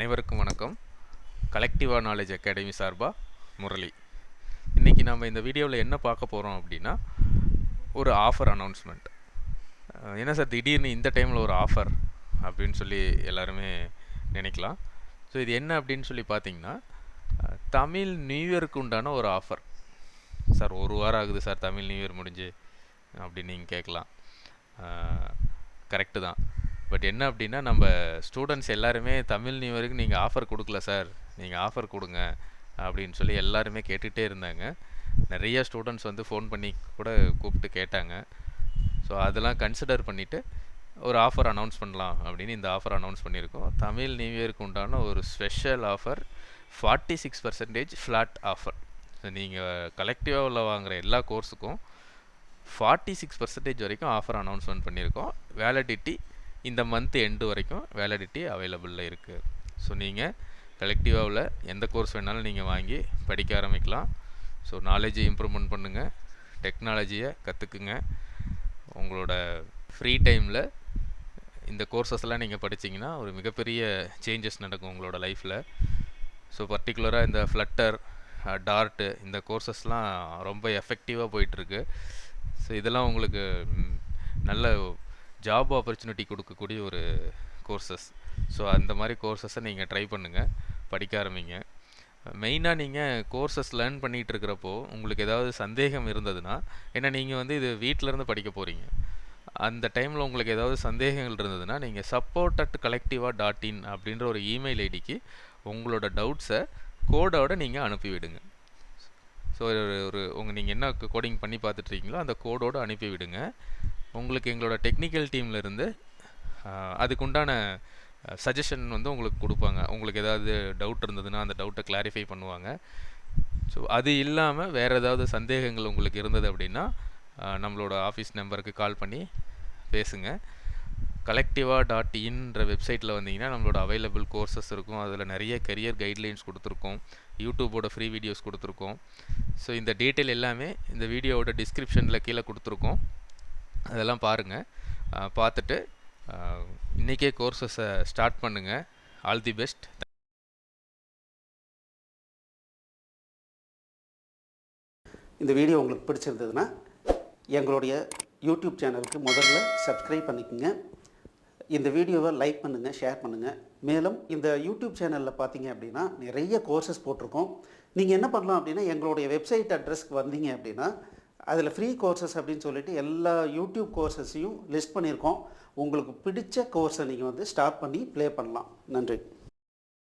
அனைவருக்கும் வணக்கம். கலெக்டிவா knowledge academy சார்பாக முரளி. இன்றைக்கி நம்ம இந்த வீடியோவில் என்ன பார்க்க போகிறோம் அப்படின்னா, ஒரு ஆஃபர் அனௌன்ஸ்மெண்ட். என்ன சார் திடீர்னு இந்த டைமில் ஒரு ஆஃபர் அப்படின்னு சொல்லி எல்லாருமே நினைக்கலாம். ஸோ இது என்ன அப்படின்னு சொல்லி பார்த்தீங்கன்னா, தமிழ் நியூ இயருக்கு உண்டான ஒரு ஆஃபர். சார் ஒரு வாரம் ஆகுது சார் தமிழ் நியூ இயர் முடிஞ்சு அப்படின்னு நீங்கள் கேட்கலாம். கரெக்டு தான். பட் என்ன அப்படின்னா, நம்ம ஸ்டூடெண்ட்ஸ் எல்லாருமே தமிழ் நியூ இயருக்கு நீங்கள் ஆஃபர் கொடுக்கல சார், நீங்கள் ஆஃபர் கொடுங்க அப்படின்னு சொல்லி எல்லாருமே கேட்டுகிட்டே இருந்தாங்க. நிறைய ஸ்டூடெண்ட்ஸ் வந்து ஃபோன் பண்ணி கூட கூப்பிட்டு கேட்டாங்க. ஸோ அதெல்லாம் கன்சிடர் பண்ணிவிட்டு ஒரு ஆஃபர் அனௌன்ஸ் பண்ணலாம் அப்படின்னு இந்த ஆஃபர் அனௌன்ஸ் பண்ணியிருக்கோம். தமிழ் நியூ இயருக்கு உண்டான ஒரு special offer, 46% flat offer. So நீங்கள் கலெக்டிவாவில் வாங்குகிற எல்லா கோர்ஸுக்கும் 46% வரைக்கும் ஆஃபர் அனௌன்ஸ்மெண்ட் பண்ணியிருக்கோம். வேலிடிட்டி இந்த மந்த் எண்டு வரைக்கும் வேலிடிட்டி அவைலபிளில் இருக்குது. ஸோ நீங்கள் கலெக்டிவாவில் எந்த கோர்ஸ் வேணாலும் நீங்கள் வாங்கி படிக்க ஆரம்பிக்கலாம். ஸோ நாலேஜை இம்ப்ரூவ்மெண்ட் பண்ணுங்கள், டெக்னாலஜியை கற்றுக்குங்க. உங்களோட ஃப்ரீ டைமில் இந்த கோர்ஸஸ்லாம் நீங்கள் படிச்சிங்கன்னா ஒரு மிகப்பெரிய சேஞ்சஸ் நடக்கும் உங்களோட லைஃப்பில். ஸோ பர்டிகுலராக இந்த ஃப்ளட்டர், டார்ட்டு இந்த கோர்ஸஸ்லாம் ரொம்ப எஃபெக்டிவாக போயிட்டுருக்கு. ஸோ இதெல்லாம் உங்களுக்கு நல்ல ஜாப் ஆப்பர்ச்சுனிட்டி கொடுக்கக்கூடிய ஒரு கோர்சஸ். ஸோ அந்த மாதிரி கோர்சஸை நீங்கள் ட்ரை பண்ணுங்கள், படிக்க ஆரம்பிங்க. மெயினாக நீங்கள் கோர்சஸ் லேர்ன் பண்ணிகிட்டு இருக்கிறப்போ உங்களுக்கு ஏதாவது சந்தேகம் இருந்ததுன்னா, ஏன்னா நீங்கள் வந்து இது வீட்டிலேருந்து படிக்க போகிறீங்க, அந்த டைமில் உங்களுக்கு ஏதாவது சந்தேகங்கள் இருந்ததுன்னா நீங்கள் support@collectiva.in அப்படின்ற ஒரு இமெயில் ஐடிக்கு உங்களோட டவுட்ஸை கோடோட நீங்கள் அனுப்பிவிடுங்க. ஸோ நீங்கள் என்ன கோடிங் பண்ணி பார்த்துட்ருக்கீங்களோ அந்த கோடோடு அனுப்பிவிடுங்க. உங்களுக்கு எங்களோட டெக்னிக்கல் டீம்லேருந்து அதுக்குண்டான சஜஷன் வந்து உங்களுக்கு கொடுப்பாங்க. உங்களுக்கு ஏதாவது டவுட் இருந்ததுன்னா அந்த டவுட்டை கிளாரிஃபை பண்ணுவாங்க. ஸோ அது இல்லாமல் வேறு ஏதாவது சந்தேகங்கள் உங்களுக்கு இருந்தது அப்படின்னா நம்மளோட ஆஃபீஸ் நம்பருக்கு கால் பண்ணி பேசுங்க. collectiva.inன்ற வெப்சைட்டில் வந்தீங்கன்னா நம்மளோட அவைலபிள் கோர்சஸ் இருக்கும். அதில் நிறைய கரியர் கைட்லைன்ஸ் கொடுத்துருக்கோம், யூடியூபோட ஃப்ரீ வீடியோஸ் கொடுத்துருக்கோம். ஸோ இந்த டீட்டெயில் எல்லாமே இந்த வீடியோவோட டிஸ்கிரிப்ஷனில் கீழே கொடுத்துருக்கோம். அதெல்லாம் பாருங்கள். பார்த்துட்டு இன்றைக்கே கோர்ஸஸை ஸ்டார்ட் பண்ணுங்கள். All the best. இந்த வீடியோ உங்களுக்கு பிடிச்சிருந்ததுன்னா எங்களுடைய யூடியூப் சேனலுக்கு முதல்ல சப்ஸ்கிரைப் பண்ணிக்கோங்க. இந்த வீடியோவை லைக் பண்ணுங்கள், ஷேர் பண்ணுங்கள். மேலும் இந்த யூடியூப் சேனலில் பார்த்தீங்க அப்படின்னா நிறைய கோர்சஸ் போட்டிருக்கோம். நீங்கள் என்ன பண்ணலாம் அப்படின்னா, எங்களுடைய வெப்சைட் அட்ரஸ்க்கு வந்தீங்க அப்படின்னா அதில் ஃப்ரீ கோர்சஸ் அப்படின்னு சொல்லிட்டு எல்லா யூடியூப் கோர்சஸையும் லிஸ்ட் பண்ணியிருக்கோம். உங்களுக்கு பிடிச்ச கோர்ஸை நீங்கள் வந்து ஸ்டார்ட் பண்ணி ப்ளே பண்ணலாம். நன்றி.